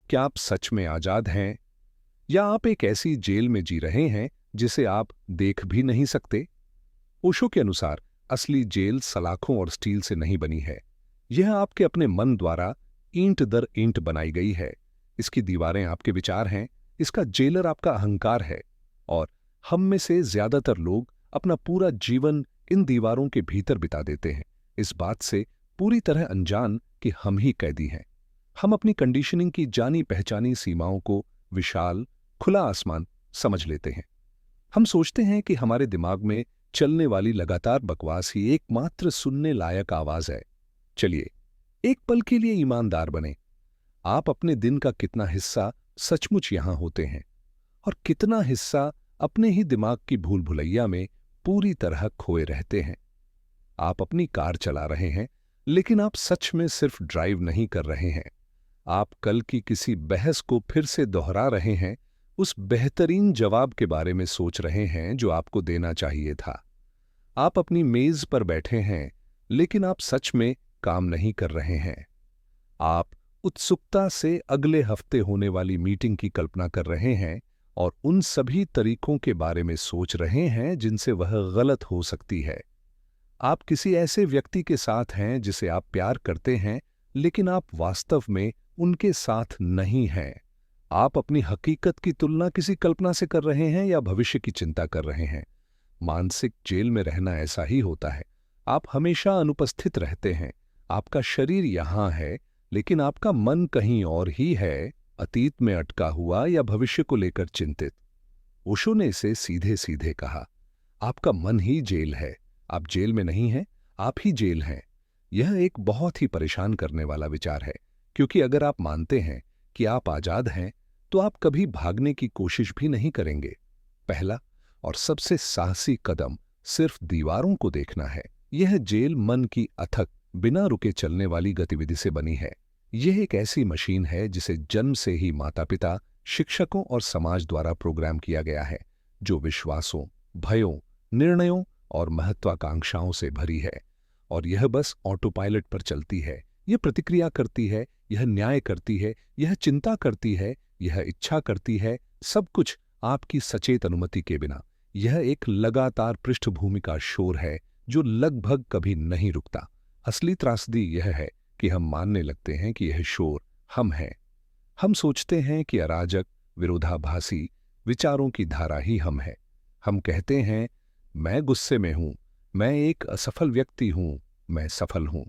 क्या आप सच में आजाद हैं या आप एक ऐसी जेल में जी रहे हैं जिसे आप देख भी नहीं सकते? ओशो के अनुसार असली जेल सलाखों और स्टील से नहीं बनी है। यह आपके अपने मन द्वारा ईंट दर ईंट बनाई गई है। इसकी दीवारें आपके विचार हैं, इसका जेलर आपका अहंकार है। और हम में से ज्यादातर लोग अपना पूरा जीवन इन दीवारों के भीतर बिता देते हैं, इस बात से पूरी तरह अनजान कि हम ही कैदी हैं। हम अपनी कंडीशनिंग की जानी पहचानी सीमाओं को विशाल खुला आसमान समझ लेते हैं। हम सोचते हैं कि हमारे दिमाग में चलने वाली लगातार बकवास ही एकमात्र सुनने लायक आवाज है। चलिए एक पल के लिए ईमानदार बने। आप अपने दिन का कितना हिस्सा सचमुच यहां होते हैं और कितना हिस्सा अपने ही दिमाग की भूल भुलैया में पूरी तरह खोए रहते हैं? आप अपनी कार चला रहे हैं, लेकिन आप सच में सिर्फ ड्राइव नहीं कर रहे हैं। आप कल की किसी बहस को फिर से दोहरा रहे हैं, उस बेहतरीन जवाब के बारे में सोच रहे हैं जो आपको देना चाहिए था। आप अपनी मेज पर बैठे हैं, लेकिन आप सच में काम नहीं कर रहे हैं। आप उत्सुकता से अगले हफ्ते होने वाली मीटिंग की कल्पना कर रहे हैं और उन सभी तरीकों के बारे में सोच रहे हैं जिनसे वह गलत हो सकती है। आप किसी ऐसे व्यक्ति के साथ हैं जिसे आप प्यार करते हैं, लेकिन आप वास्तव में उनके साथ नहीं हैं। आप अपनी हकीकत की तुलना किसी कल्पना से कर रहे हैं या भविष्य की चिंता कर रहे हैं। मानसिक जेल में रहना ऐसा ही होता है। आप हमेशा अनुपस्थित रहते हैं। आपका शरीर यहां है, लेकिन आपका मन कहीं और ही है, अतीत में अटका हुआ या भविष्य को लेकर चिंतित। ओशो ने इसे सीधे सीधे कहा, आपका मन ही जेल है। आप जेल में नहीं हैं, आप ही जेल हैं। यह एक बहुत ही परेशान करने वाला विचार है, क्योंकि अगर आप मानते हैं कि आप आजाद हैं, तो आप कभी भागने की कोशिश भी नहीं करेंगे। पहला और सबसे साहसी कदम सिर्फ दीवारों को देखना है। यह जेल मन की अथक, बिना रुके चलने वाली गतिविधि से बनी है। यह एक ऐसी मशीन है जिसे जन्म से ही माता-पिता, शिक्षकों और समाज द्वारा प्रोग्राम किया गया है, जो विश्वासों, भयों, निर्णयों और महत्वाकांक्षाओं से भरी है। और यह बस ऑटो पायलट पर चलती है। यह प्रतिक्रिया करती है, यह न्याय करती है, यह चिंता करती है, यह इच्छा करती है, सब कुछ आपकी सचेत अनुमति के बिना। यह एक लगातार पृष्ठभूमि का शोर है जो लगभग कभी नहीं रुकता। असली त्रासदी यह है कि हम मानने लगते हैं कि यह शोर हम हैं। हम सोचते हैं कि अराजक, विरोधाभासी विचारों की धारा ही हम हैं। हम कहते हैं, मैं गुस्से में हूं, मैं एक असफल व्यक्ति हूं, मैं सफल हूं।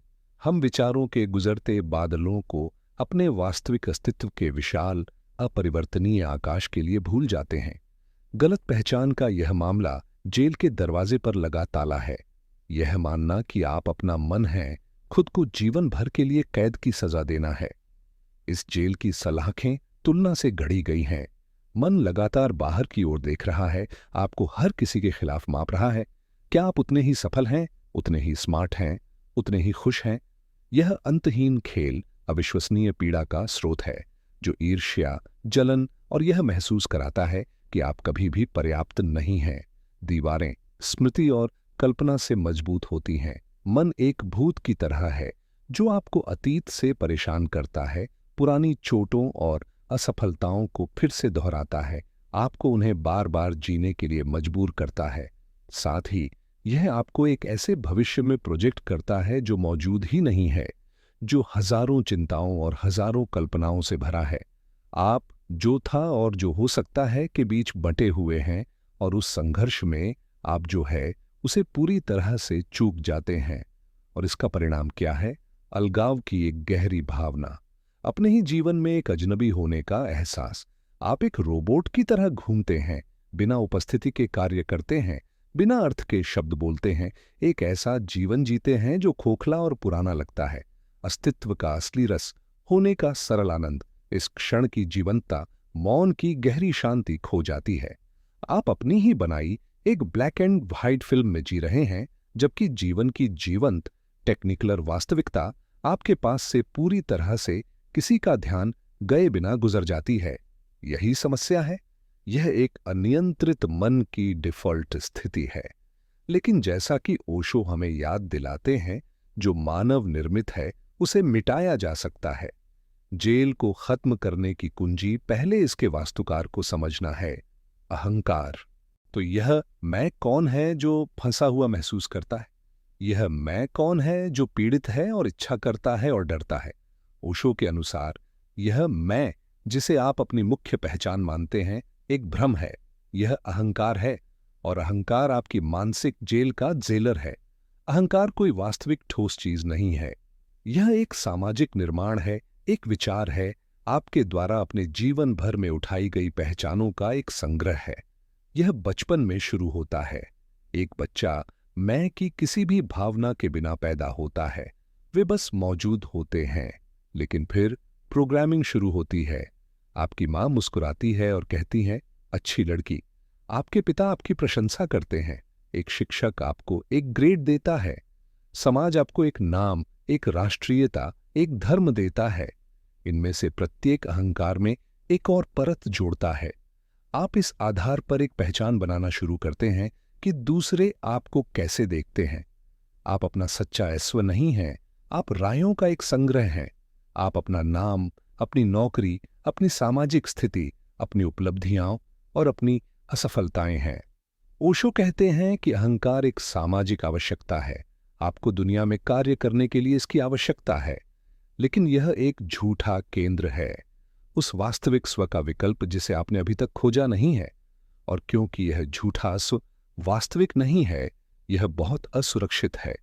हम विचारों के गुजरते बादलों को अपने वास्तविक अस्तित्व के विशाल, अपरिवर्तनीय आकाश के लिए भूल जाते हैं। गलत पहचान का यह मामला जेल के दरवाजे पर लगा ताला है। यह मानना कि आप अपना मन है, खुद को जीवन भर के लिए कैद की सजा देना है। इस जेल की सलाखें तुलना से गढ़ी गई हैं। मन लगातार बाहर की ओर देख रहा है, आपको हर किसी के खिलाफ माप रहा है। क्या आप उतने ही सफल हैं, उतने ही स्मार्ट हैं, उतने ही खुश हैं? यह अंतहीन खेल अविश्वसनीय पीड़ा का स्रोत है, जो ईर्ष्या, जलन और यह महसूस कराता है कि आप कभी भी पर्याप्त नहीं हैं। दीवारें स्मृति और कल्पना से मजबूत होती हैं। मन एक भूत की तरह है जो आपको अतीत से परेशान करता है, पुरानी चोटों और असफलताओं को फिर से दोहराता है, आपको उन्हें बार बार जीने के लिए मजबूर करता है। साथ ही यह आपको एक ऐसे भविष्य में प्रोजेक्ट करता है जो मौजूद ही नहीं है, जो हजारों चिंताओं और हजारों कल्पनाओं से भरा है। आप जो था और जो हो सकता है के बीच बंटे हुए हैं, और उस संघर्ष में आप जो है उसे पूरी तरह से चूक जाते हैं। और इसका परिणाम क्या है? अलगाव की एक गहरी भावना, अपने ही जीवन में एक अजनबी होने का एहसास। आप एक रोबोट की तरह घूमते हैं, बिना उपस्थिति के कार्य करते हैं, बिना अर्थ के शब्द बोलते हैं, एक ऐसा जीवन जीते हैं जो खोखला और पुराना लगता है। अस्तित्व का असली रस, होने का सरल आनंद, इस क्षण की जीवंतता, मौन की गहरी शांति खो जाती है। आप अपनी ही बनाई एक ब्लैक एंड व्हाइट फिल्म में जी रहे हैं, जबकि जीवन की जीवंत टेक्निकलर वास्तविकता आपके पास से पूरी तरह से किसी का ध्यान गए बिना गुजर जाती है। यही समस्या है। यह एक अनियंत्रित मन की डिफॉल्ट स्थिति है। लेकिन जैसा कि ओशो हमें याद दिलाते हैं, जो मानव निर्मित है उसे मिटाया जा सकता है। जेल को खत्म करने की कुंजी पहले इसके वास्तुकार को समझना है, अहंकार। तो यह मैं कौन है जो फंसा हुआ महसूस करता है? यह मैं कौन है जो पीड़ित है और इच्छा करता है और डरता है? ओशो के अनुसार यह मैं, जिसे आप अपनी मुख्य पहचान मानते हैं, एक भ्रम है। यह अहंकार है, और अहंकार आपकी मानसिक जेल का जेलर है। अहंकार कोई वास्तविक ठोस चीज नहीं है। यह एक सामाजिक निर्माण है, एक विचार है, आपके द्वारा अपने जीवन भर में उठाई गई पहचानों का एक संग्रह है। यह बचपन में शुरू होता है। एक बच्चा मैं की किसी भी भावना के बिना पैदा होता है। वे बस मौजूद होते हैं। लेकिन फिर प्रोग्रामिंग शुरू होती है। आपकी मां मुस्कुराती है और कहती है, अच्छी लड़की। आपके पिता आपकी प्रशंसा करते हैं। एक शिक्षक आपको एक ग्रेड देता है। समाज आपको एक नाम, एक राष्ट्रीयता, एक धर्म देता है। इनमें से प्रत्येक अहंकार में एक और परत जोड़ता है। आप इस आधार पर एक पहचान बनाना शुरू करते हैं कि दूसरे आपको कैसे देखते हैं। आप अपना सच्चा अस्व नहीं हैं, आप रायों का एक संग्रह हैं। आप अपना नाम, अपनी नौकरी, अपनी सामाजिक स्थिति, अपनी उपलब्धियां और अपनी असफलताएं हैं। ओशो कहते हैं कि अहंकार एक सामाजिक आवश्यकता है। आपको दुनिया में कार्य करने के लिए इसकी आवश्यकता है। लेकिन यह एक झूठा केंद्र है, उस वास्तविक स्व का विकल्प जिसे आपने अभी तक खोजा नहीं है। और क्योंकि यह झूठा स्व वास्तविक नहीं है, यह बहुत असुरक्षित है।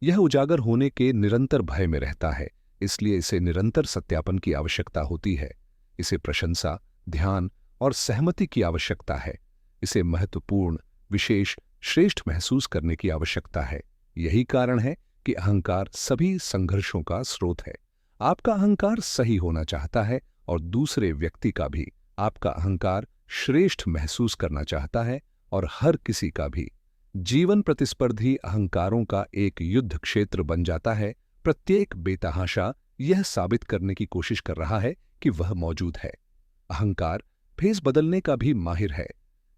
यह उजागर होने के निरंतर भय में रहता है, इसलिए इसे निरंतर सत्यापन की आवश्यकता होती है। इसे प्रशंसा, ध्यान और सहमति की आवश्यकता है। इसे महत्वपूर्ण, विशेष, श्रेष्ठ महसूस करने की आवश्यकता है। यही कारण है कि अहंकार सभी संघर्षों का स्रोत है। आपका अहंकार सही होना चाहता है और दूसरे व्यक्ति का भी। आपका अहंकार श्रेष्ठ महसूस करना चाहता है और हर किसी का भी। जीवन प्रतिस्पर्धी अहंकारों का एक युद्ध क्षेत्र बन जाता है। प्रत्येक बेतहाशा यह साबित करने की कोशिश कर रहा है कि वह मौजूद है। अहंकार भेस बदलने का भी माहिर है।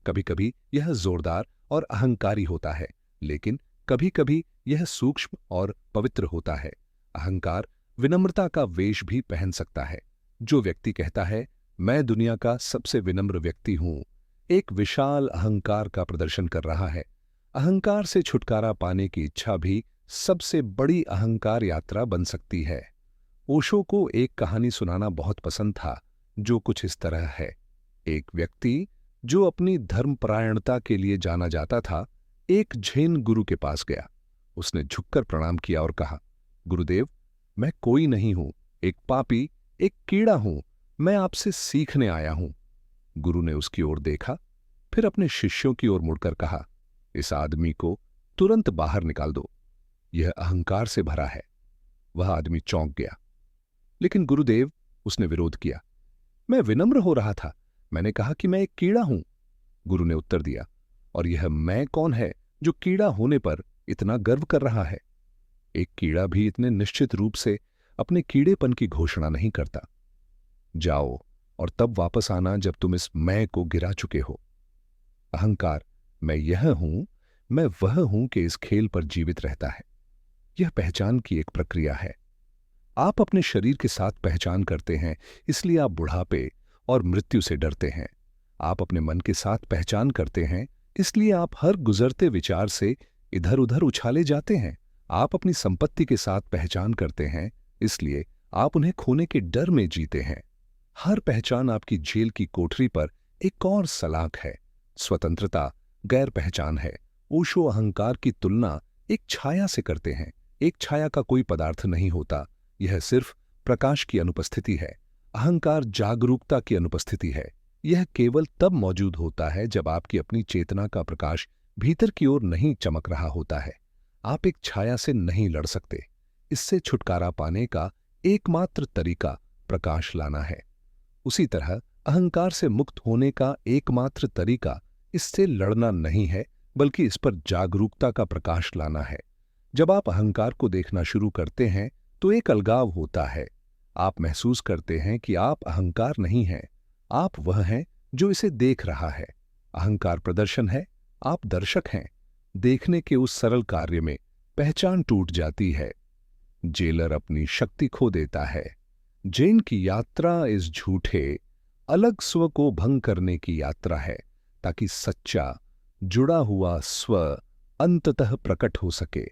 कभी कभी यह जोरदार और अहंकारी होता है, लेकिन कभी कभी यह सूक्ष्म और पवित्र होता है। अहंकार विनम्रता का वेश भी पहन सकता है। जो व्यक्ति कहता है, मैं दुनिया का सबसे विनम्र व्यक्ति हूं, एक विशाल अहंकार का प्रदर्शन कर रहा है। अहंकार से छुटकारा पाने की इच्छा भी सबसे बड़ी अहंकार यात्रा बन सकती है। ओशो को एक कहानी सुनाना बहुत पसंद था, जो कुछ इस तरह है। एक व्यक्ति जो अपनी धर्मपरायणता के लिए जाना जाता था, एक झेन गुरु के पास गया। उसने झुककर प्रणाम किया और कहा, गुरुदेव, मैं कोई नहीं हूं, एक पापी, एक कीड़ा हूं। मैं आपसे सीखने आया हूं। गुरु ने उसकी ओर देखा, फिर अपने शिष्यों की ओर मुड़कर कहा, इस आदमी को तुरंत बाहर निकाल दो, यह अहंकार से भरा है। वह आदमी चौंक गया। लेकिन गुरुदेव, उसने विरोध किया, मैं विनम्र हो रहा था। मैंने कहा कि मैं एक कीड़ा हूं। गुरु ने उत्तर दिया, और यह मैं कौन है जो कीड़ा होने पर इतना गर्व कर रहा है? एक कीड़ा भी इतने निश्चित रूप से अपने कीड़ेपन की घोषणा नहीं करता। जाओ और तब वापस आना जब तुम इस मैं को गिरा चुके हो। अहंकार मैं यह हूं, मैं वह हूं कि इस खेल पर जीवित रहता है। यह पहचान की एक प्रक्रिया है। आप अपने शरीर के साथ पहचान करते हैं, इसलिए आप बुढ़ापे और मृत्यु से डरते हैं। आप अपने मन के साथ पहचान करते हैं, इसलिए आप हर गुजरते विचार से इधर उधर उछाले जाते हैं। आप अपनी संपत्ति के साथ पहचान करते हैं, इसलिए आप उन्हें खोने के डर में जीते हैं। हर पहचान आपकी जेल की कोठरी पर एक और सलाख है। स्वतंत्रता गैर पहचान है। ओशो अहंकार की तुलना एक छाया से करते हैं। एक छाया का कोई पदार्थ नहीं होता, यह सिर्फ प्रकाश की अनुपस्थिति है। अहंकार जागरूकता की अनुपस्थिति है। यह केवल तब मौजूद होता है जब आपकी अपनी चेतना का प्रकाश भीतर की ओर नहीं चमक रहा होता है। आप एक छाया से नहीं लड़ सकते। इससे छुटकारा पाने का एकमात्र तरीका प्रकाश लाना है। उसी तरह अहंकार से मुक्त होने का एकमात्र तरीका इससे लड़ना नहीं है, बल्कि इस पर जागरूकता का प्रकाश लाना है। जब आप अहंकार को देखना शुरू करते हैं तो एक अलगाव होता है। आप महसूस करते हैं कि आप अहंकार नहीं हैं, आप वह हैं जो इसे देख रहा है। अहंकार प्रदर्शन है, आप दर्शक हैं। देखने के उस सरल कार्य में पहचान टूट जाती है। जेलर अपनी शक्ति खो देता है। जैन की यात्रा इस झूठे अलग स्व को भंग करने की यात्रा है, ताकि सच्चा जुड़ा हुआ स्व अंततः प्रकट हो सके।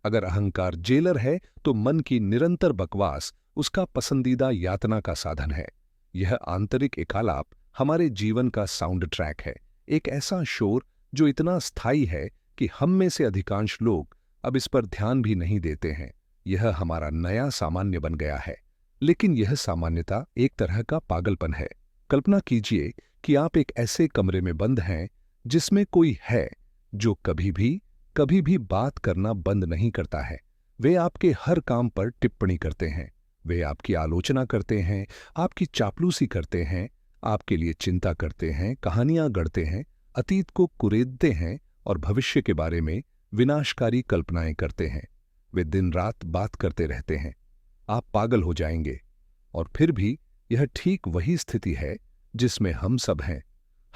अगर अहंकार जेलर है तो मन की निरंतर बकवास उसका पसंदीदा यातना का साधन है। यह आंतरिक एकालाप हमारे जीवन का साउंड ट्रैक है, एक ऐसा शोर जो इतना स्थायी है कि हम में से अधिकांश लोग अब इस पर ध्यान भी नहीं देते हैं। यह हमारा नया सामान्य बन गया है, लेकिन यह सामान्यता एक तरह का पागलपन है। कल्पना कीजिए कि आप एक ऐसे कमरे में बंद हैं जिसमें कोई है जो कभी भी बात करना बंद नहीं करता है। वे आपके हर काम पर टिप्पणी करते हैं, वे आपकी आलोचना करते हैं, आपकी चापलूसी करते हैं, आपके लिए चिंता करते हैं, कहानियां गढ़ते हैं, अतीत को कुरेदते हैं और भविष्य के बारे में विनाशकारी कल्पनाएं करते हैं। वे दिन रात बात करते रहते हैं। आप पागल हो जाएंगे। और फिर भी यह ठीक वही स्थिति है जिसमें हम सब हैं।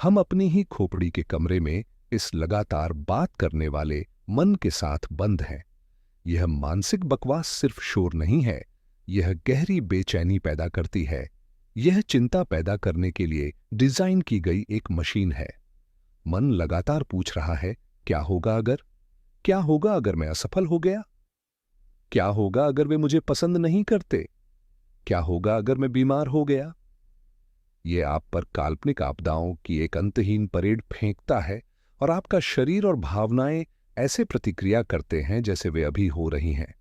हम अपनी ही खोपड़ी के कमरे में इस लगातार बात करने वाले मन के साथ बंद हैं। यह मानसिक बकवास सिर्फ शोर नहीं है, यह गहरी बेचैनी पैदा करती है। यह चिंता पैदा करने के लिए डिजाइन की गई एक मशीन है। मन लगातार पूछ रहा है, क्या होगा अगर? क्या होगा अगर मैं असफल हो गया? क्या होगा अगर वे मुझे पसंद नहीं करते? क्या होगा अगर मैं बीमार हो गया? ये आप पर काल्पनिक आपदाओं की एक अंतहीन परेड फेंकता है और आपका शरीर और भावनाएं ऐसे प्रतिक्रिया करते हैं जैसे वे अभी हो रही हैं।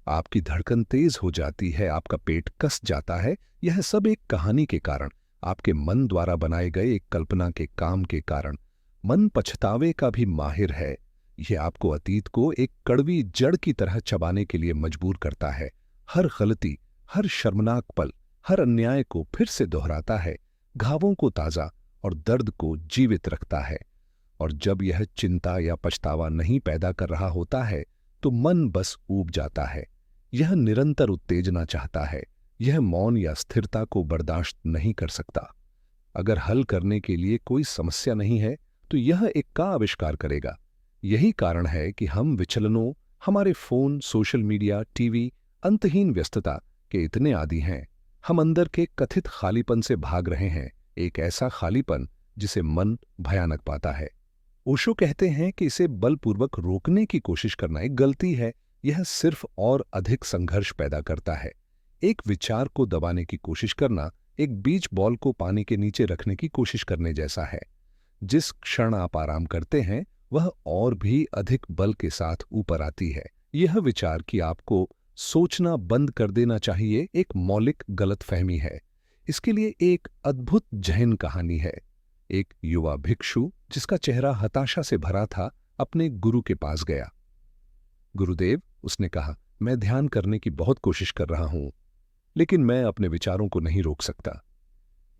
आपकी धड़कन तेज हो जाती है, आपका पेट कस जाता है। यह सब एक कहानी के कारण, आपके मन द्वारा बनाए गए एक कल्पना के काम के कारण। मन पछतावे का भी माहिर है। यह आपको अतीत को एक कड़वी जड़ की तरह चबाने के लिए मजबूर करता है। हर गलती, हर शर्मनाक पल, हर अन्याय को फिर से दोहराता है, घावों को ताजा और दर्द को जीवित रखता है। और जब यह चिंता या पछतावा नहीं पैदा कर रहा होता है तो मन बस ऊब जाता है। यह निरंतर उत्तेजना चाहता है। यह मौन या स्थिरता को बर्दाश्त नहीं कर सकता। अगर हल करने के लिए कोई समस्या नहीं है तो यह एक का आविष्कार करेगा। यही कारण है कि हम विचलनों, हमारे फोन, सोशल मीडिया, टीवी, अंतहीन व्यस्तता के इतने आदी हैं। हम अंदर के कथित खालीपन से भाग रहे हैं, एक ऐसा खालीपन जिसे मन भयानक पाता है। ओशो कहते हैं कि इसे बलपूर्वक रोकने की कोशिश करना एक गलती है। यह सिर्फ और अधिक संघर्ष पैदा करता है। एक विचार को दबाने की कोशिश करना एक बीच बॉल को पानी के नीचे रखने की कोशिश करने जैसा है। जिस क्षण आप आराम करते हैं वह और भी अधिक बल के साथ ऊपर आती है। यह विचार कि आपको सोचना बंद कर देना चाहिए एक मौलिक गलतफहमी है। इसके लिए एक अद्भुत जैन कहानी है। एक युवा भिक्षु जिसका चेहरा हताशा से भरा था अपने गुरु के पास गया। गुरुदेव, उसने कहा, मैं ध्यान करने की बहुत कोशिश कर रहा हूं, लेकिन मैं अपने विचारों को नहीं रोक सकता।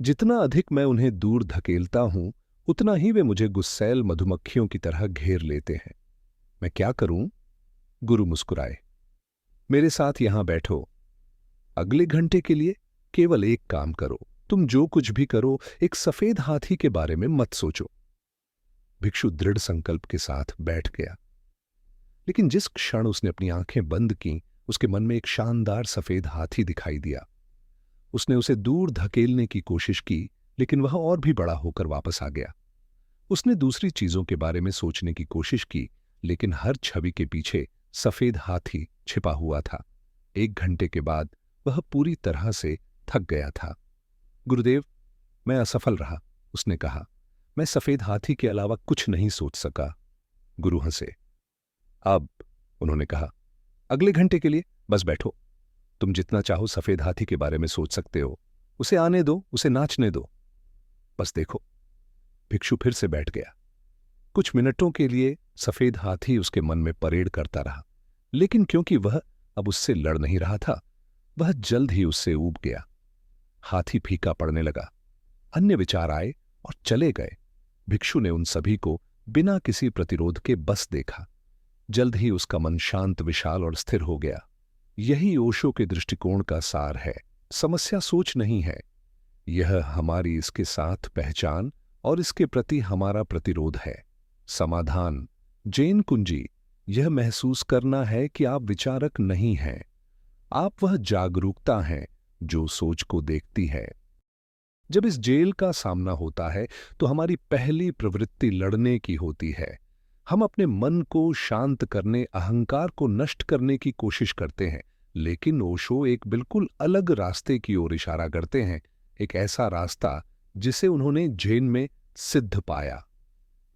जितना अधिक मैं उन्हें दूर धकेलता हूं उतना ही वे मुझे गुस्सैल मधुमक्खियों की तरह घेर लेते हैं। मैं क्या करूं? गुरु मुस्कुराए। मेरे साथ यहां बैठो। अगले घंटे के लिए केवल एक काम करो। तुम जो कुछ भी करो, एक सफेद हाथी के बारे में मत सोचो। भिक्षु दृढ़ संकल्प के साथ बैठ गया। लेकिन जिस क्षण उसने अपनी आंखें बंद की, उसके मन में एक शानदार सफेद हाथी दिखाई दिया। उसने उसे दूर धकेलने की कोशिश की, लेकिन वह और भी बड़ा होकर वापस आ गया। उसने दूसरी चीजों के बारे में सोचने की कोशिश की, लेकिन हर छवि के पीछे सफेद हाथी छिपा हुआ था। 1 घंटे के बाद वह पूरी तरह से थक गया था। गुरुदेव, मैं असफल रहा, उसने कहा। मैं सफेद हाथी के अलावा कुछ नहीं सोच सका। गुरु हंसे। अब, उन्होंने कहा, अगले घंटे के लिए बस बैठो। तुम जितना चाहो सफेद हाथी के बारे में सोच सकते हो। उसे आने दो, उसे नाचने दो। बस देखो। भिक्षु फिर से बैठ गया। कुछ मिनटों के लिए सफेद हाथी उसके मन में परेड करता रहा, लेकिन क्योंकि वह अब उससे लड़ नहीं रहा था, वह जल्द ही उससे ऊब गया। हाथी फीका पड़ने लगा। अन्य विचार आए और चले गए। भिक्षु ने उन सभी को बिना किसी प्रतिरोध के बस देखा। जल्द ही उसका मन शांत, विशाल और स्थिर हो गया। यही ओशो के दृष्टिकोण का सार है। समस्या सोच नहीं है, यह हमारी इसके साथ पहचान और इसके प्रति हमारा प्रतिरोध है। समाधान, जैन कुंजी, यह महसूस करना है कि आप विचारक नहीं हैं। आप वह जागरूकता हैं जो सोच को देखती है। जब इस जेल का सामना होता है तो हमारी पहली प्रवृत्ति लड़ने की होती है। हम अपने मन को शांत करने, अहंकार को नष्ट करने की कोशिश करते हैं, लेकिन ओशो एक बिल्कुल अलग रास्ते की ओर इशारा करते हैं, एक ऐसा रास्ता जिसे उन्होंने झेन में सिद्ध पाया।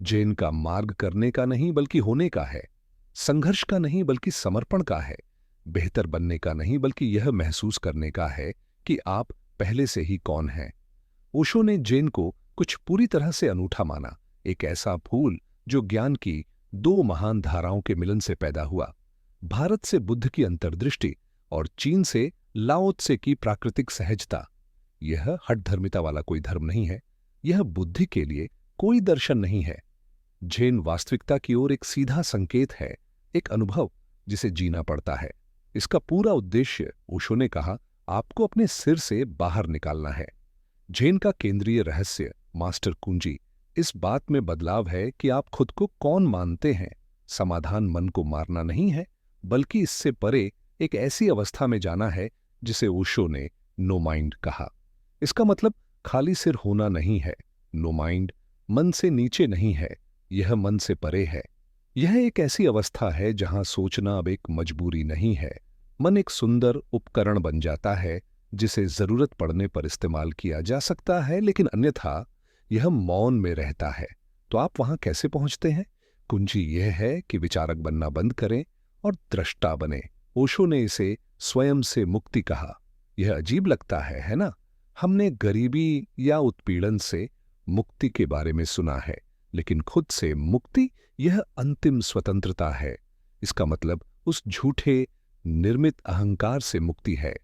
झेन का मार्ग करने का नहीं बल्कि होने का है, संघर्ष का नहीं बल्कि समर्पण का है, बेहतर बनने का नहीं बल्कि यह महसूस करने का है कि आप पहले से ही कौन हैं। ओशो ने झेन को कुछ पूरी तरह से अनूठा माना, एक ऐसा फूल जो ज्ञान की दो महान धाराओं के मिलन से पैदा हुआ, भारत से बुद्ध की अंतर्दृष्टि और चीन से लाओ त्से की प्राकृतिक सहजता। यह हठधर्मिता वाला कोई धर्म नहीं है, यह बुद्धि के लिए कोई दर्शन नहीं है। झेन वास्तविकता की ओर एक सीधा संकेत है, एक अनुभव जिसे जीना पड़ता है। इसका पूरा उद्देश्य, ओशो ने कहा, आपको अपने सिर से बाहर निकालना है। झेन का केंद्रीय रहस्य, मास्टर कुंजी, इस बात में बदलाव है कि आप खुद को कौन मानते हैं। समाधान मन को मारना नहीं है, बल्कि इससे परे एक ऐसी अवस्था में जाना है जिसे ओशो ने नो माइंड कहा। इसका मतलब खाली सिर होना नहीं है। नो माइंड मन से नीचे नहीं है, यह मन से परे है। यह एक ऐसी अवस्था है जहां सोचना अब एक मजबूरी नहीं है। मन एक सुंदर उपकरण बन जाता है जिसे जरूरत पड़ने पर इस्तेमाल किया जा सकता है, लेकिन अन्यथा यह मौन में रहता है। तो आप वहां कैसे पहुंचते हैं? कुंजी यह है कि विचारक बनना बंद करें और दृष्टा बने। ओशो ने इसे स्वयं से मुक्ति कहा। यह अजीब लगता है ना? हमने गरीबी या उत्पीड़न से मुक्ति के बारे में सुना है, लेकिन खुद से मुक्ति, यह अंतिम स्वतंत्रता है। इसका मतलब उस झूठे निर्मित अहंकार से मुक्ति है।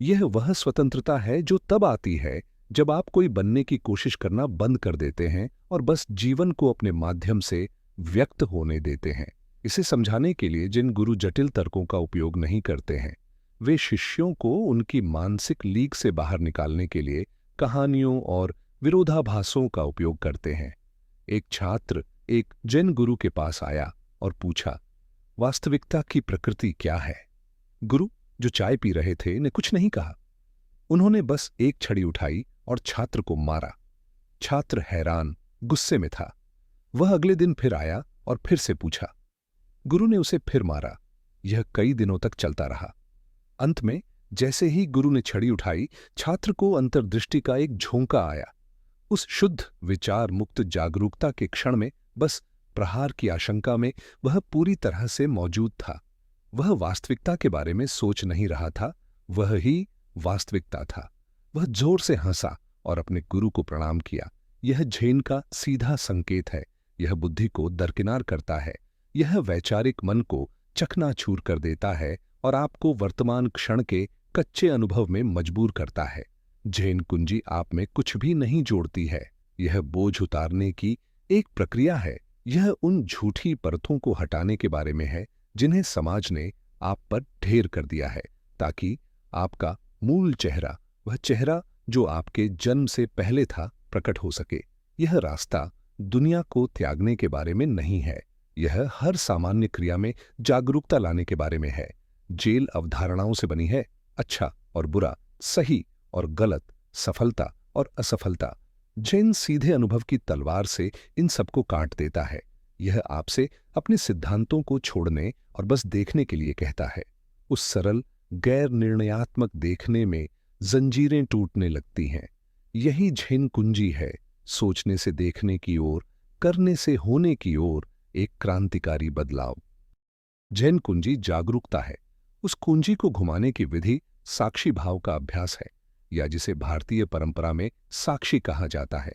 यह वह स्वतंत्रता है जो तब आती है जब आप कोई बनने की कोशिश करना बंद कर देते हैं और बस जीवन को अपने माध्यम से व्यक्त होने देते हैं। इसे समझाने के लिए जिन गुरु जटिल तर्कों का उपयोग नहीं करते हैं, वे शिष्यों को उनकी मानसिक लीक से बाहर निकालने के लिए कहानियों और विरोधाभासों का उपयोग करते हैं। एक छात्र एक जैन गुरु के पास आया और पूछा, वास्तविकता की प्रकृति क्या है? गुरु, जो चाय पी रहे थे, ने कुछ नहीं कहा। उन्होंने बस एक छड़ी उठाई और छात्र को मारा। छात्र हैरान, गुस्से में था। वह अगले दिन फिर आया और फिर से पूछा। गुरु ने उसे फिर मारा। यह कई दिनों तक चलता रहा। अंत में जैसे ही गुरु ने छड़ी उठाई, छात्र को अंतर्दृष्टि का एक झोंका आया। उस शुद्ध विचार मुक्त जागरूकता के क्षण में, बस प्रहार की आशंका में, वह पूरी तरह से मौजूद था। वह वास्तविकता के बारे में सोच नहीं रहा था, वह ही वास्तविकता था। वह जोर से हंसा और अपने गुरु को प्रणाम किया। यह झेन का सीधा संकेत है। यह बुद्धि को दरकिनार करता है। यह वैचारिक मन को चकनाचूर कर देता है और आपको वर्तमान क्षण के कच्चे अनुभव में मजबूर करता है। झेन कुंजी आप में कुछ भी नहीं जोड़ती है। यह बोझ उतारने की एक प्रक्रिया है। यह उन झूठी परतों को हटाने के बारे में है जिन्हें समाज ने आप पर ढेर कर दिया है, ताकि आपका मूल चेहरा, वह चेहरा जो आपके जन्म से पहले था, प्रकट हो सके। यह रास्ता दुनिया को त्यागने के बारे में नहीं है। यह हर सामान्य क्रिया में जागरूकता लाने के बारे में है। जेल अवधारणाओं से बनी है, अच्छा और बुरा, सही और गलत, सफलता और असफलता। झेन सीधे अनुभव की तलवार से इन सबको काट देता है। यह आपसे अपने सिद्धांतों को छोड़ने और बस देखने के लिए कहता है। उस सरल गैर निर्णयात्मक देखने में जंजीरें टूटने लगती हैं। यही झेन कुंजी है, सोचने से देखने की ओर, करने से होने की ओर एक क्रांतिकारी बदलाव। झेन कुंजी जागरूकता है। उस कुंजी को घुमाने की विधि साक्षी भाव का अभ्यास है, या जिसे भारतीय परंपरा में साक्षी कहा जाता है।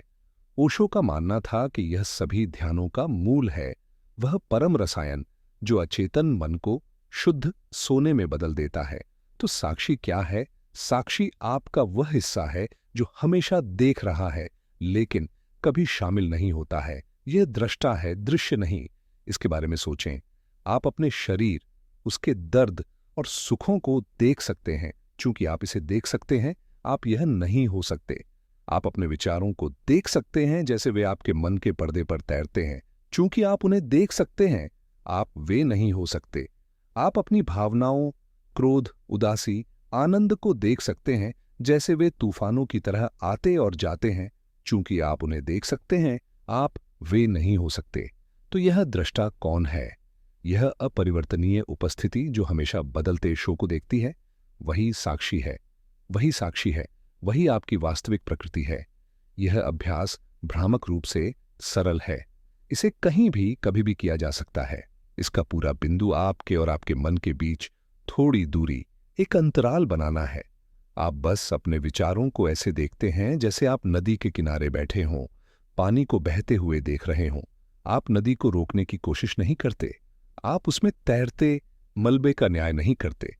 ओशो का मानना था कि यह सभी ध्यानों का मूल है, वह परम रसायन जो अचेतन मन को शुद्ध सोने में बदल देता है। तो साक्षी क्या है? साक्षी आपका वह हिस्सा है जो हमेशा देख रहा है लेकिन कभी शामिल नहीं होता है। यह दृष्टा है, दृश्य नहीं। इसके बारे में सोचें। आप अपने शरीर, उसके दर्द और सुखों को देख सकते हैं। चूंकि आप इसे देख सकते हैं, आप यह नहीं हो सकते। आप अपने विचारों को देख सकते हैं जैसे वे आपके मन के पर्दे पर तैरते हैं। चूंकि आप उन्हें देख सकते हैं, आप वे नहीं हो सकते। आप अपनी भावनाओं, क्रोध, उदासी, आनंद को देख सकते हैं जैसे वे तूफानों की तरह आते और जाते हैं। चूंकि आप उन्हें देख सकते हैं, आप वे नहीं हो सकते। तो यह दृष्टा कौन है? यह अपरिवर्तनीय उपस्थिति जो हमेशा बदलते शो को देखती है, वही साक्षी है। वही साक्षी है, वही आपकी वास्तविक प्रकृति है। यह अभ्यास भ्रामक रूप से सरल है। इसे कहीं भी कभी भी किया जा सकता है। इसका पूरा बिंदु आपके और आपके मन के बीच थोड़ी दूरी, एक अंतराल बनाना है। आप बस अपने विचारों को ऐसे देखते हैं जैसे आप नदी के किनारे बैठे हों, पानी को बहते हुए देख रहे हों। आप नदी को रोकने की कोशिश नहीं करते, आप उसमें तैरते मलबे का न्याय नहीं करते,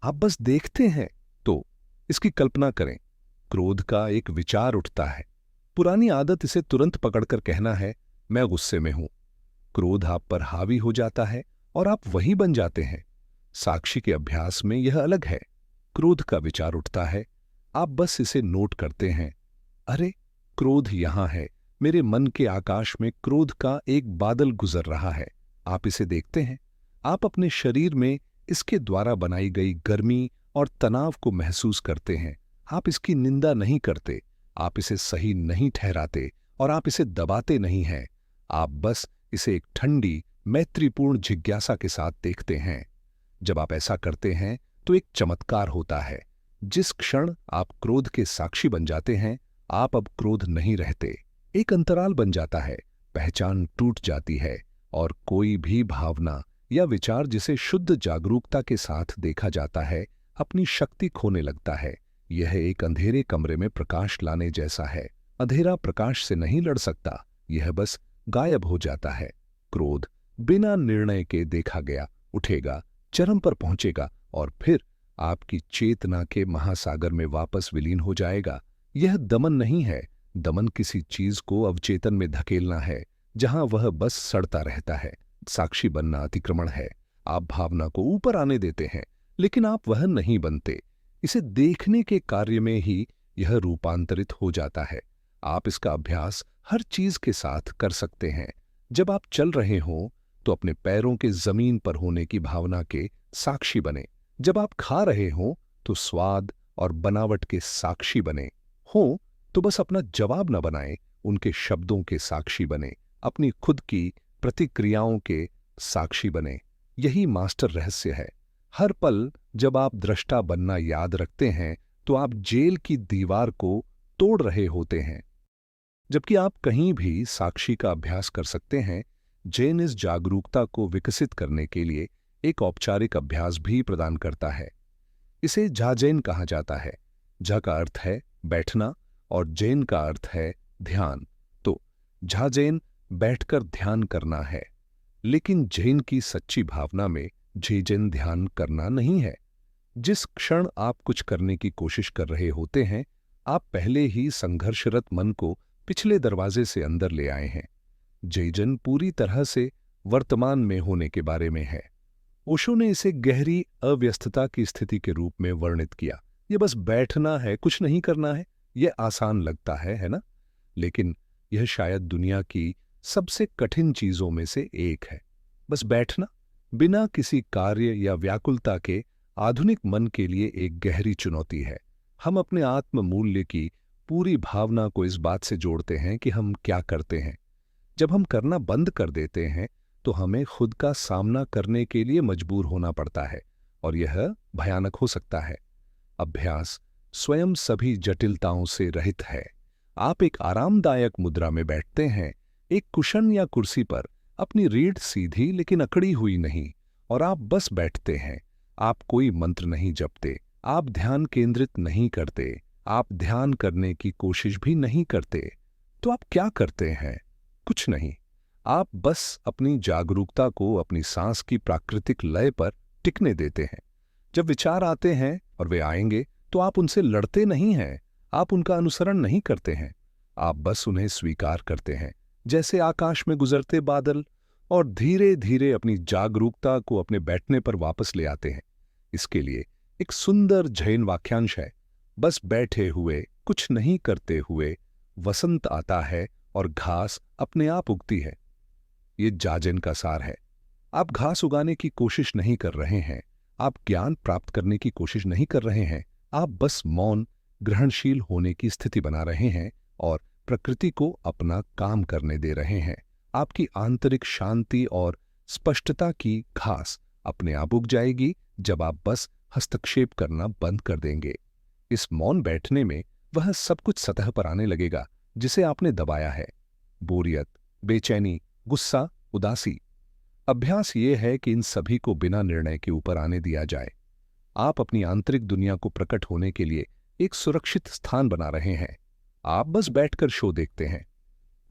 आप बस देखते हैं। तो इसकी कल्पना करें, क्रोध का एक विचार उठता है। पुरानी आदत इसे तुरंत पकड़कर कहना है, मैं गुस्से में हूं। क्रोध आप पर हावी हो जाता है और आप वही बन जाते हैं। साक्षी के अभ्यास में यह अलग है। क्रोध का विचार उठता है, आप बस इसे नोट करते हैं। अरे, क्रोध यहां है, मेरे मन के आकाश में क्रोध का एक बादल गुजर रहा है। आप इसे देखते हैं। आप अपने शरीर में इसके द्वारा बनाई गई गर्मी और तनाव को महसूस करते हैं। आप इसकी निंदा नहीं करते, आप इसे सही नहीं ठहराते और आप इसे दबाते नहीं हैं। आप बस इसे एक ठंडी, मैत्रीपूर्ण जिज्ञासा के साथ देखते हैं। जब आप ऐसा करते हैं तो एक चमत्कार होता है। जिस क्षण आप क्रोध के साक्षी बन जाते हैं, आप अब क्रोध नहीं रहते। एक अंतराल बन जाता है, पहचान टूट जाती है और कोई भी भावना या विचार जिसे शुद्ध जागरूकता के साथ देखा जाता है, अपनी शक्ति खोने लगता है। यह एक अंधेरे कमरे में प्रकाश लाने जैसा है। अंधेरा प्रकाश से नहीं लड़ सकता, यह बस गायब हो जाता है। क्रोध बिना निर्णय के देखा गया उठेगा, चरम पर पहुंचेगा और फिर आपकी चेतना के महासागर में वापस विलीन हो जाएगा। यह दमन नहीं है। दमन किसी चीज को अवचेतन में धकेलना है जहां वह बस सड़ता रहता है। साक्षी बनना अतिक्रमण है। आप भावना को ऊपर आने देते हैं, लेकिन आप वह नहीं बनते। इसे देखने के कार्य में ही यह रूपांतरित हो जाता है। आप इसका अभ्यास हर चीज के साथ कर सकते हैं। जब आप चल रहे हों तो अपने पैरों के जमीन पर होने की भावना के साक्षी बने। जब आप खा रहे हों तो स्वाद और बनावट के साक्षी बने। हो तो बस अपना जवाब न बनाएं, उनके शब्दों के साक्षी बने, अपनी खुद की प्रतिक्रियाओं के साक्षी बने। यही मास्टर रहस्य है। हर पल जब आप दृष्टा बनना याद रखते हैं तो आप जेल की दीवार को तोड़ रहे होते हैं, जबकि आप कहीं भी साक्षी का अभ्यास कर सकते हैं। जैन इस जागरूकता को विकसित करने के लिए एक औपचारिक अभ्यास भी प्रदान करता है। इसे जाजैन कहा जाता है। झा का अर्थ है बैठना और जैन का अर्थ है ध्यान। तो जाजैन बैठकर ध्यान करना है, लेकिन जैन की सच्ची भावना में जेजन ध्यान करना नहीं है। जिस क्षण आप कुछ करने की कोशिश कर रहे होते हैं, आप पहले ही संघर्षरत मन को पिछले दरवाजे से अंदर ले आए हैं। जेजन पूरी तरह से वर्तमान में होने के बारे में है। ओशो ने इसे गहरी अव्यस्तता की स्थिति के रूप में वर्णित किया। यह बस बैठना है, कुछ नहीं करना है। यह आसान लगता है ना? लेकिन यह शायद दुनिया की सबसे कठिन चीजों में से एक है। बस बैठना, बिना किसी कार्य या व्याकुलता के, आधुनिक मन के लिए एक गहरी चुनौती है। हम अपने आत्म मूल्य की पूरी भावना को इस बात से जोड़ते हैं कि हम क्या करते हैं। जब हम करना बंद कर देते हैं तो हमें खुद का सामना करने के लिए मजबूर होना पड़ता है, और यह भयानक हो सकता है। अभ्यास स्वयं सभी जटिलताओं से रहित है। आप एक आरामदायक मुद्रा में बैठते हैं, एक कुशन या कुर्सी पर, अपनी रीढ़ सीधी लेकिन अकड़ी हुई नहीं, और आप बस बैठते हैं। आप कोई मंत्र नहीं जपते, आप ध्यान केंद्रित नहीं करते, आप ध्यान करने की कोशिश भी नहीं करते। तो आप क्या करते हैं? कुछ नहीं। आप बस अपनी जागरूकता को अपनी सांस की प्राकृतिक लय पर टिकने देते हैं। जब विचार आते हैं, और वे आएंगे, तो आप उनसे लड़ते नहीं हैं, आप उनका अनुसरण नहीं करते हैं। आप बस उन्हें स्वीकार करते हैं, जैसे आकाश में गुजरते बादल, और धीरे धीरे अपनी जागरूकता को अपने बैठने पर वापस ले आते हैं। इसके लिए एक सुंदर जैन वाक्यांश है, बस बैठे हुए, कुछ नहीं करते हुए वसंत आता है और घास अपने आप उगती है। ये जाजैन का सार है। आप घास उगाने की कोशिश नहीं कर रहे हैं, आप ज्ञान प्राप्त करने की कोशिश नहीं कर रहे हैं, आप बस मौन, ग्रहणशील होने की स्थिति बना रहे हैं और प्रकृति को अपना काम करने दे रहे हैं। आपकी आंतरिक शांति और स्पष्टता की घास अपने आप उग जाएगी जब आप बस हस्तक्षेप करना बंद कर देंगे। इस मौन बैठने में वह सब कुछ सतह पर आने लगेगा जिसे आपने दबाया है। बोरियत, बेचैनी, गुस्सा, उदासी। अभ्यास ये है कि इन सभी को बिना निर्णय के ऊपर आने दिया जाए। आप अपनी आंतरिक दुनिया को प्रकट होने के लिए एक सुरक्षित स्थान बना रहे हैं। आप बस बैठकर शो देखते हैं।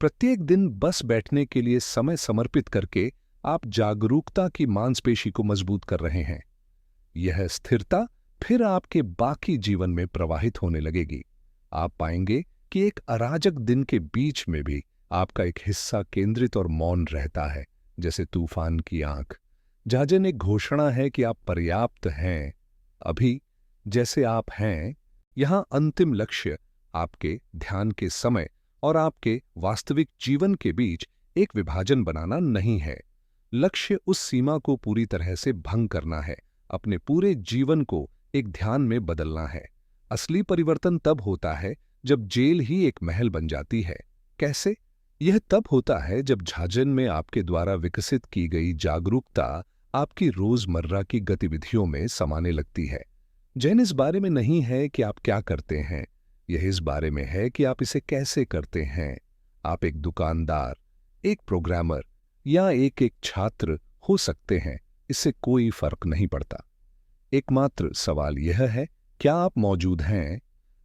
प्रत्येक दिन बस बैठने के लिए समय समर्पित करके आप जागरूकता की मांसपेशी को मजबूत कर रहे हैं। यह स्थिरता फिर आपके बाकी जीवन में प्रवाहित होने लगेगी। आप पाएंगे कि एक अराजक दिन के बीच में भी आपका एक हिस्सा केंद्रित और मौन रहता है, जैसे तूफान की आंख। जाजन एक घोषणा है कि आप पर्याप्त हैं, अभी जैसे आप हैं। यहां अंतिम लक्ष्य आपके ध्यान के समय और आपके वास्तविक जीवन के बीच एक विभाजन बनाना नहीं है। लक्ष्य उस सीमा को पूरी तरह से भंग करना है, अपने पूरे जीवन को एक ध्यान में बदलना है। असली परिवर्तन तब होता है जब जेल ही एक महल बन जाती है। कैसे? यह तब होता है जब झाजन में आपके द्वारा विकसित की गई जागरूकता आपकी रोजमर्रा की गतिविधियों में समाने लगती है। जैन इस बारे में नहीं है कि आप क्या करते हैं, यह इस बारे में है कि आप इसे कैसे करते हैं। आप एक दुकानदार, एक प्रोग्रामर या एक छात्र हो सकते हैं, इससे कोई फर्क नहीं पड़ता। एकमात्र सवाल यह है, क्या आप मौजूद हैं?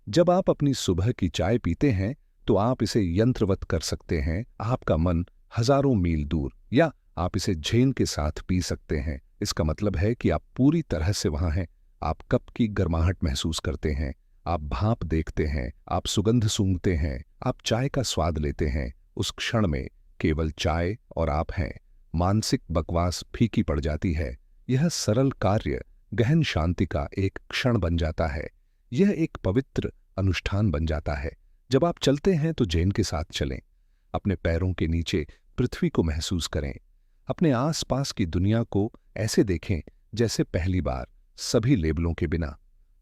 जब आप अपनी सुबह की चाय पीते हैं तो आप इसे यंत्रवत कर सकते हैं, आपका मन हजारों मील दूर, या आप इसे झेन के साथ पी सकते हैं। इसका मतलब है कि आप पूरी तरह से वहां हैं। आप कप की गर्माहट महसूस करते हैं, आप भाप देखते हैं, आप सुगंध सूंघते हैं, आप चाय का स्वाद लेते हैं। उस क्षण में केवल चाय और आप हैं। मानसिक बकवास फीकी पड़ जाती है। यह सरल कार्य गहन शांति का एक क्षण बन जाता है। यह एक पवित्र अनुष्ठान बन जाता है। जब आप चलते हैं तो जैन के साथ चलें। अपने पैरों के नीचे पृथ्वी को महसूस करें। अपने आसपास की दुनिया को ऐसे देखें जैसे पहली बार, सभी लेबलों के बिना।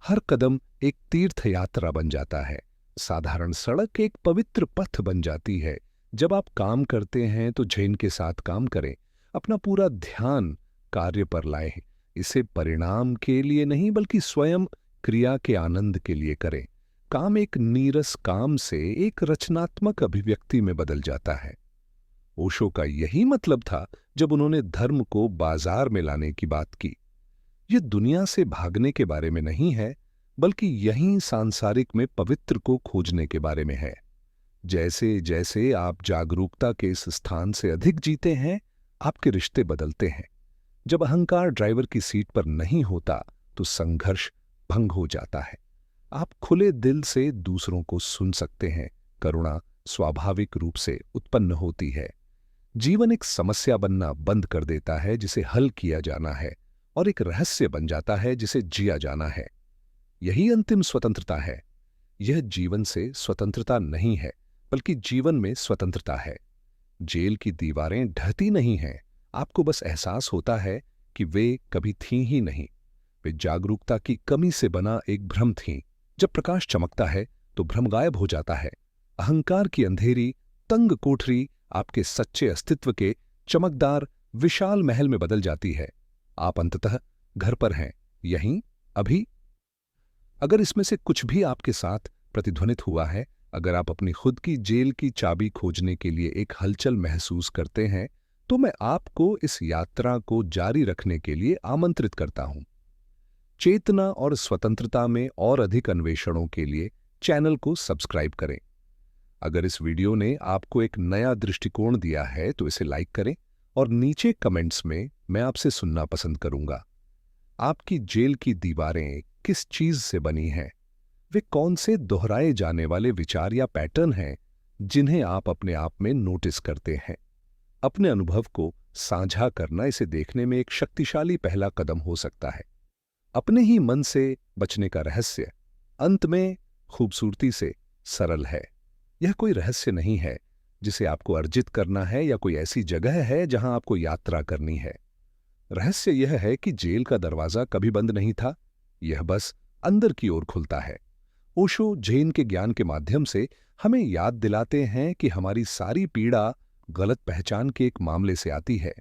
हर कदम एक तीर्थ यात्रा बन जाता है। साधारण सड़क एक पवित्र पथ बन जाती है। जब आप काम करते हैं तो जैन के साथ काम करें। अपना पूरा ध्यान कार्य पर लाएं। इसे परिणाम के लिए नहीं बल्कि स्वयं क्रिया के आनंद के लिए करें। काम एक नीरस काम से एक रचनात्मक अभिव्यक्ति में बदल जाता है। ओशो का यही मतलब था जब उन्होंने धर्म को बाजार में लाने की बात की। यह दुनिया से भागने के बारे में नहीं है, बल्कि यहीं सांसारिक में पवित्र को खोजने के बारे में है। जैसे जैसे आप जागरूकता के इस स्थान से अधिक जीते हैं, आपके रिश्ते बदलते हैं। जब अहंकार ड्राइवर की सीट पर नहीं होता तो संघर्ष भंग हो जाता है। आप खुले दिल से दूसरों को सुन सकते हैं। करुणा स्वाभाविक रूप से उत्पन्न होती है। जीवन एक समस्या बनना बंद कर देता है जिसे हल किया जाना है, और एक रहस्य बन जाता है जिसे जिया जाना है। यही अंतिम स्वतंत्रता है। यह जीवन से स्वतंत्रता नहीं है, बल्कि जीवन में स्वतंत्रता है। जेल की दीवारें ढहती नहीं हैं, आपको बस एहसास होता है कि वे कभी थीं ही नहीं। वे जागरूकता की कमी से बना एक भ्रम थीं। जब प्रकाश चमकता है तो भ्रम गायब हो जाता है। अहंकार की अंधेरी तंग कोठरी आपके सच्चे अस्तित्व के चमकदार विशाल महल में बदल जाती है। आप अंततः घर पर हैं, यहीं, अभी। अगर इसमें से कुछ भी आपके साथ प्रतिध्वनित हुआ है, अगर आप अपनी खुद की जेल की चाबी खोजने के लिए एक हलचल महसूस करते हैं, तो मैं आपको इस यात्रा को जारी रखने के लिए आमंत्रित करता हूं। चेतना और स्वतंत्रता में और अधिक अन्वेषणों के लिए चैनल को सब्सक्राइब करें। अगर इस वीडियो ने आपको एक नया दृष्टिकोण दिया है तो इसे लाइक करें, और नीचे कमेंट्स में मैं आपसे सुनना पसंद करूंगा। आपकी जेल की दीवारें किस चीज से बनी हैं? वे कौन से दोहराए जाने वाले विचार या पैटर्न हैं जिन्हें आप अपने आप में नोटिस करते हैं? अपने अनुभव को साझा करना इसे देखने में एक शक्तिशाली पहला कदम हो सकता है। अपने ही मन से बचने का रहस्य अंत में खूबसूरती से सरल है। यह कोई रहस्य नहीं है जिसे आपको अर्जित करना है, या कोई ऐसी जगह है जहां आपको यात्रा करनी है। रहस्य यह है कि जेल का दरवाजा कभी बंद नहीं था, यह बस अंदर की ओर खुलता है। ओशो जैन के ज्ञान के माध्यम से हमें याद दिलाते हैं कि हमारी सारी पीड़ा गलत पहचान के एक मामले से आती है।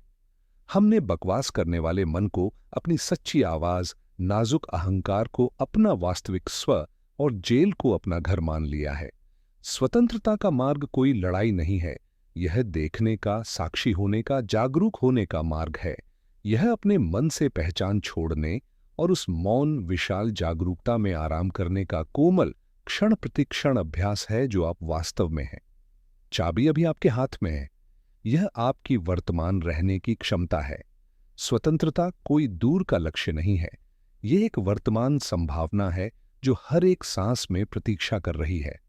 हमने बकवास करने वाले मन को, अपनी सच्ची आवाज, नाजुक अहंकार को अपना वास्तविक स्व और जेल को अपना घर मान लिया है। स्वतंत्रता का मार्ग कोई लड़ाई नहीं है, यह देखने का, साक्षी होने का, जागरूक होने का मार्ग है। यह अपने मन से पहचान छोड़ने और उस मौन विशाल जागरूकता में आराम करने का कोमल क्षण प्रतिक्षण अभ्यास है जो आप वास्तव में हैं। चाबी अभी आपके हाथ में है। यह आपकी वर्तमान रहने की क्षमता है। स्वतंत्रता कोई दूर का लक्ष्य नहीं है, यह एक वर्तमान संभावना है जो हर एक सांस में प्रतीक्षा कर रही है।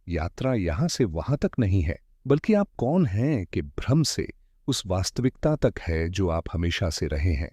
यात्रा यहां से वहां तक नहीं है, बल्कि आप कौन हैं के भ्रम से उस वास्तविकता तक है जो आप हमेशा से रहे हैं।